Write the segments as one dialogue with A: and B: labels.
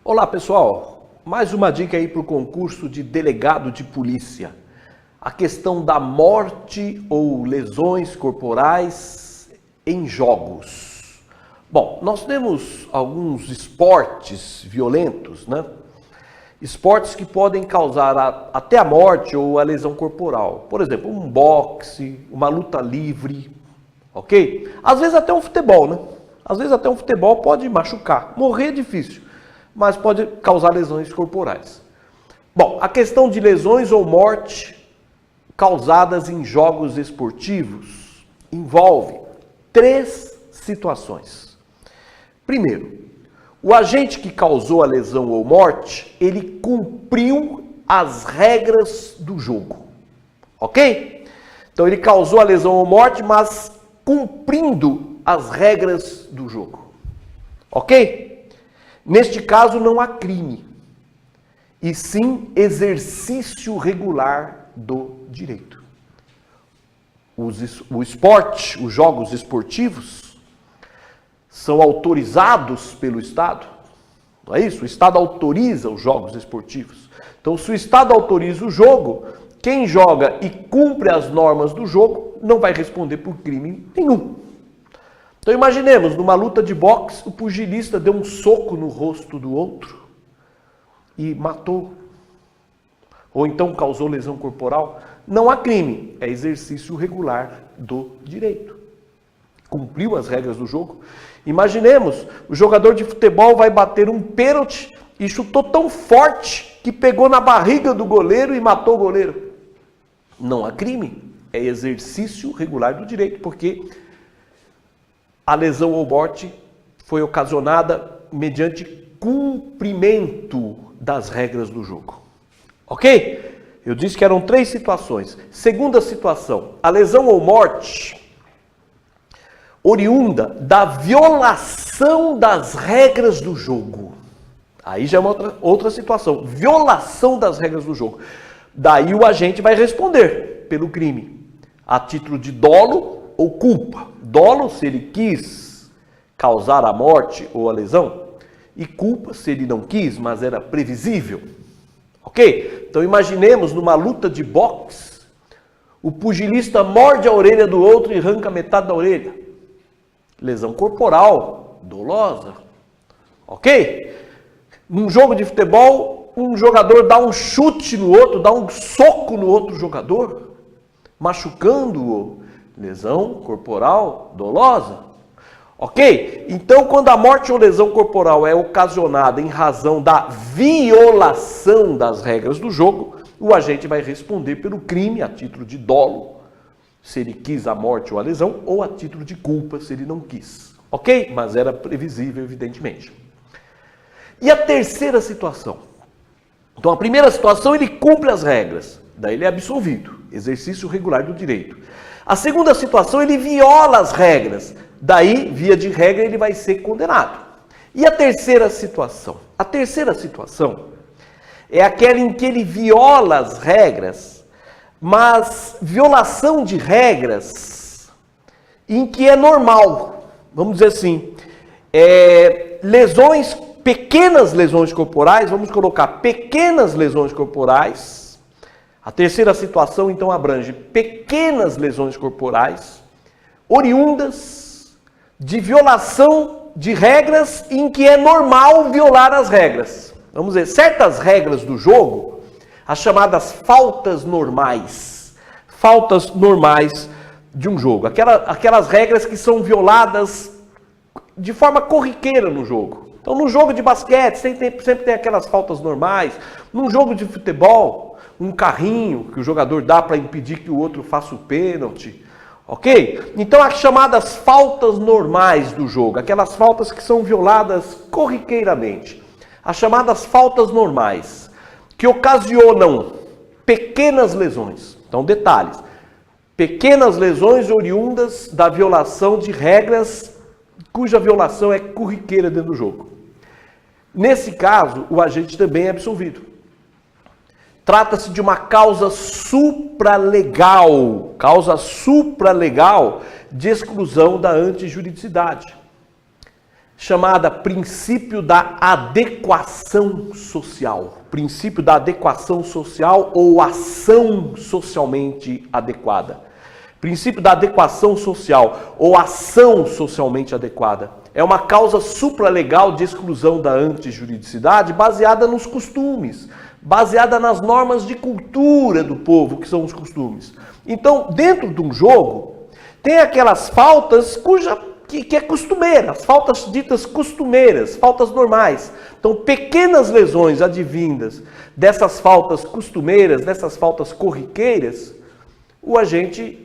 A: Olá pessoal, mais uma dica aí para o concurso de delegado de polícia. A questão da morte ou lesões corporais em jogos. Bom, nós temos alguns esportes violentos, né? Esportes que podem causar até a morte ou a lesão corporal. Por exemplo, um boxe, uma luta livre, ok? Às vezes até um futebol, né? Às vezes até um futebol pode machucar. Morrer é difícil, mas pode causar lesões corporais. Bom, a questão de lesões ou morte causadas em jogos esportivos envolve três situações. Primeiro, o agente que causou a lesão ou morte, ele cumpriu as regras do jogo, ok? Então ele causou a lesão ou morte, mas cumprindo as regras do jogo, ok? Neste caso não há crime, e sim exercício regular do direito. O esporte, os jogos esportivos, são autorizados pelo Estado, não é isso? O Estado autoriza os jogos esportivos. Então, se o Estado autoriza o jogo, quem joga e cumpre as normas do jogo não vai responder por crime nenhum. Então, imaginemos, numa luta de boxe, o pugilista deu um soco no rosto do outro e matou. Ou então causou lesão corporal. Não há crime, é exercício regular do direito. Cumpriu as regras do jogo. Imaginemos, o jogador de futebol vai bater um pênalti e chutou tão forte que pegou na barriga do goleiro e matou o goleiro. Não há crime, é exercício regular do direito, porque a lesão ou morte foi ocasionada mediante cumprimento das regras do jogo. Ok? Eu disse que eram três situações. Segunda situação, a lesão ou morte oriunda da violação das regras do jogo. Aí já é uma outra situação. Violação das regras do jogo. Daí o agente vai responder pelo crime, a título de dolo ou culpa. Dolo, se ele quis causar a morte ou a lesão, e culpa, se ele não quis, mas era previsível. Ok? Então imaginemos numa luta de boxe, o pugilista morde a orelha do outro e arranca metade da orelha. Lesão corporal, dolosa. Ok? Num jogo de futebol, um jogador dá um chute no outro, dá um soco no outro jogador, machucando-o. Lesão corporal, dolosa. Ok? Então, quando a morte ou lesão corporal é ocasionada em razão da violação das regras do jogo, o agente vai responder pelo crime a título de dolo, se ele quis a morte ou a lesão, ou a título de culpa, se ele não quis. Ok? Mas era previsível, evidentemente. E a terceira situação? Então, a primeira situação, ele cumpre as regras. Daí ele é absolvido. Exercício regular do direito. A segunda situação, ele viola as regras. Daí, via de regra, ele vai ser condenado. E a terceira situação? A terceira situação é aquela em que ele viola as regras, mas violação de regras em que é normal, vamos dizer assim, lesões, pequenas lesões corporais, vamos colocar pequenas lesões corporais. A terceira situação, então, abrange pequenas lesões corporais, oriundas de violação de regras em que é normal violar as regras. Vamos dizer, certas regras do jogo, as chamadas faltas normais de um jogo. Aquelas regras que são violadas de forma corriqueira no jogo. Então, no jogo de basquete, sempre tem aquelas faltas normais. Num jogo de futebol, um carrinho que o jogador dá para impedir que o outro faça o pênalti. Ok? Então, as chamadas faltas normais do jogo, aquelas faltas que são violadas corriqueiramente. As chamadas faltas normais, que ocasionam pequenas lesões. Então, detalhes. Pequenas lesões oriundas da violação de regras cuja violação é corriqueira dentro do jogo. Nesse caso, o agente também é absolvido. Trata-se de uma causa supralegal de exclusão da antijuridicidade. chamada princípio da adequação social. Princípio da adequação social ou ação socialmente adequada. Princípio da adequação social ou ação socialmente adequada. É uma causa supralegal de exclusão da antijuridicidade baseada nos costumes, baseada nas normas de cultura do povo, que são os costumes. Então, dentro de um jogo, tem aquelas faltas que é costumeira, as faltas ditas costumeiras, faltas normais. Então, pequenas lesões advindas dessas faltas costumeiras, dessas faltas corriqueiras, o agente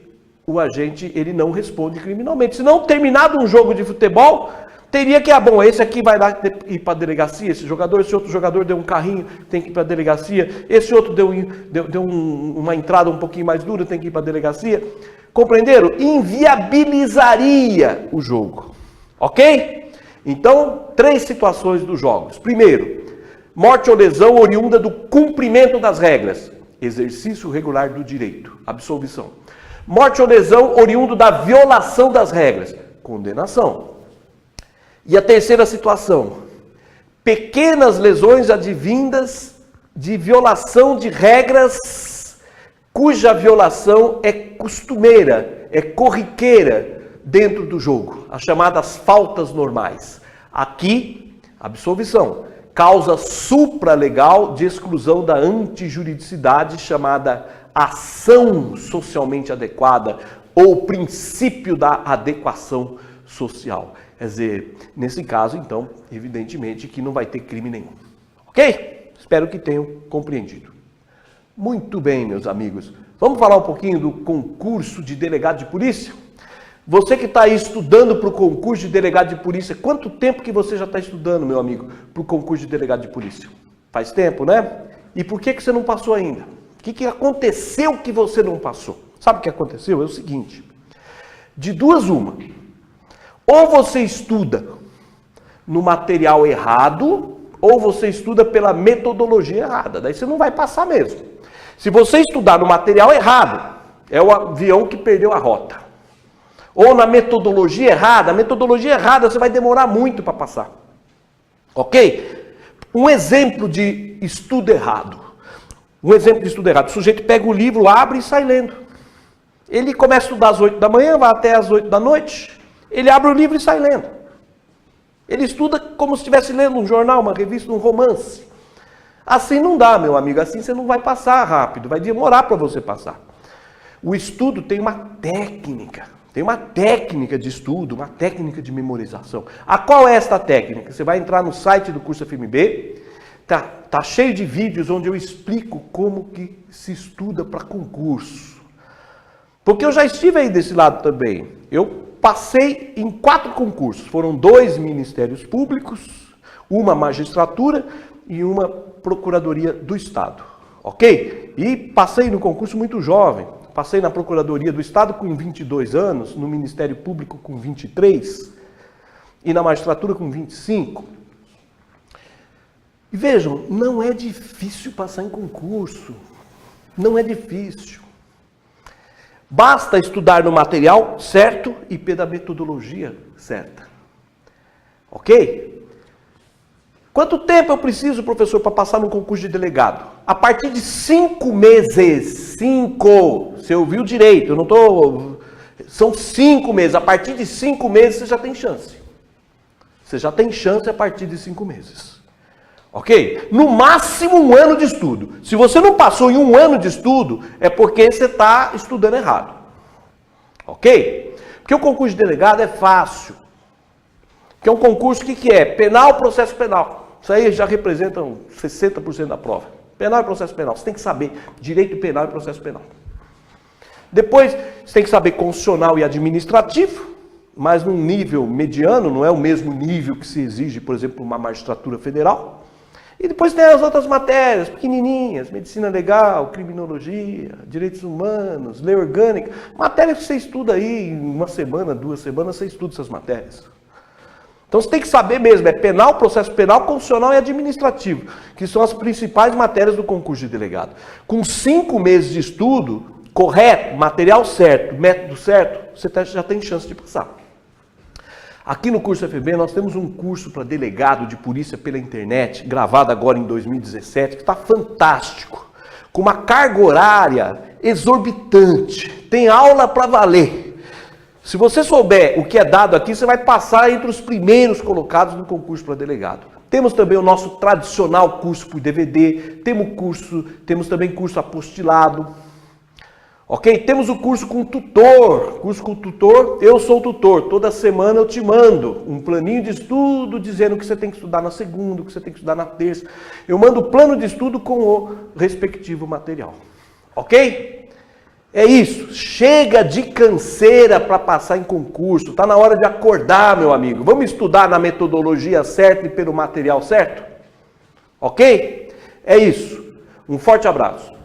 A: ele não responde criminalmente. Se não terminado um jogo de futebol, teria que, esse aqui vai lá ir para a delegacia, esse outro jogador deu um carrinho, tem que ir para a delegacia, esse outro deu uma entrada um pouquinho mais dura, tem que ir para a delegacia. Compreenderam? Inviabilizaria o jogo. Ok? Então, 3 situações dos jogos. Primeiro, morte ou lesão oriunda do cumprimento das regras. Exercício regular do direito. Absolvição. Morte ou lesão oriundo da violação das regras. Condenação. E a terceira situação. Pequenas lesões advindas de violação de regras cuja violação é costumeira, é corriqueira dentro do jogo. As chamadas faltas normais. Aqui, absolvição. Causa supralegal de exclusão da antijuridicidade chamada ação socialmente adequada ou princípio da adequação social. Quer dizer, nesse caso, então, evidentemente que não vai ter crime nenhum. Ok? Espero que tenham compreendido. Muito bem, meus amigos. Vamos falar um pouquinho do concurso de delegado de polícia? Você que está aí estudando para o concurso de delegado de polícia, quanto tempo que você já está estudando, meu amigo, para o concurso de delegado de polícia? Faz tempo, né? E por que você não passou ainda? O que aconteceu que você não passou? Sabe o que aconteceu? É o seguinte, de duas uma, ou você estuda no material errado, ou você estuda pela metodologia errada, daí você não vai passar mesmo. Se você estudar no material errado, é o avião que perdeu a rota. Ou na metodologia errada, você vai demorar muito para passar. Ok? Um exemplo de estudo errado. O sujeito pega o livro, abre e sai lendo. Ele começa a estudar às 8 da manhã, vai até às 8 da noite. Ele abre o livro e sai lendo. Ele estuda como se estivesse lendo um jornal, uma revista, um romance. Assim não dá, meu amigo. Assim você não vai passar rápido. Vai demorar para você passar. O estudo tem uma técnica. Tem uma técnica de estudo, uma técnica de memorização. A qual é esta técnica? Você vai entrar no site do curso FMB. Tá cheio de vídeos onde eu explico como que se estuda para concurso. Porque eu já estive aí desse lado também. Eu passei em 4 concursos. Foram 2 ministérios públicos, uma magistratura e uma procuradoria do Estado. Ok? E passei no concurso muito jovem. Passei na procuradoria do Estado com 22 anos, no Ministério Público com 23 e na magistratura com 25. E vejam, não é difícil passar em concurso. Não é difícil. Basta estudar no material certo e pela metodologia certa. Ok? Quanto tempo eu preciso, professor, para passar no concurso de delegado? A partir de 5 meses. 5. Você ouviu direito, eu não estou... São 5 meses. A partir de 5 meses você já tem chance. Você já tem chance a partir de 5 meses. Ok? No máximo 1 ano de estudo. Se você não passou em 1 ano de estudo, é porque você está estudando errado. Ok? Porque o concurso de delegado é fácil. Que é um concurso, o que é? Penal, processo penal. Isso aí já representa 60% da prova. Penal e processo penal. Você tem que saber direito penal e processo penal. Depois, você tem que saber constitucional e administrativo, mas num nível mediano, não é o mesmo nível que se exige, por exemplo, uma magistratura federal. E depois tem as outras matérias, pequenininhas, medicina legal, criminologia, direitos humanos, lei orgânica. Matérias que você estuda aí em 1 semana, 2 semanas, você estuda essas matérias. Então você tem que saber mesmo, é penal, processo penal, constitucional e administrativo, que são as principais matérias do concurso de delegado. Com 5 meses de estudo, correto, material certo, método certo, você já tem chance de passar. Aqui no curso FB nós temos um curso para delegado de polícia pela internet, gravado agora em 2017, que está fantástico, com uma carga horária exorbitante, tem aula para valer. Se você souber o que é dado aqui, você vai passar entre os primeiros colocados no concurso para delegado. Temos também o nosso tradicional curso por DVD, temos também curso apostilado. Ok? Temos o curso com tutor. Curso com tutor, eu sou o tutor. Toda semana eu te mando um planinho de estudo dizendo o que você tem que estudar na segunda, o que você tem que estudar na terça. Eu mando o plano de estudo com o respectivo material. Ok? É isso. Chega de canseira para passar em concurso. Está na hora de acordar, meu amigo. Vamos estudar na metodologia certa e pelo material certo? Ok? É isso. Um forte abraço.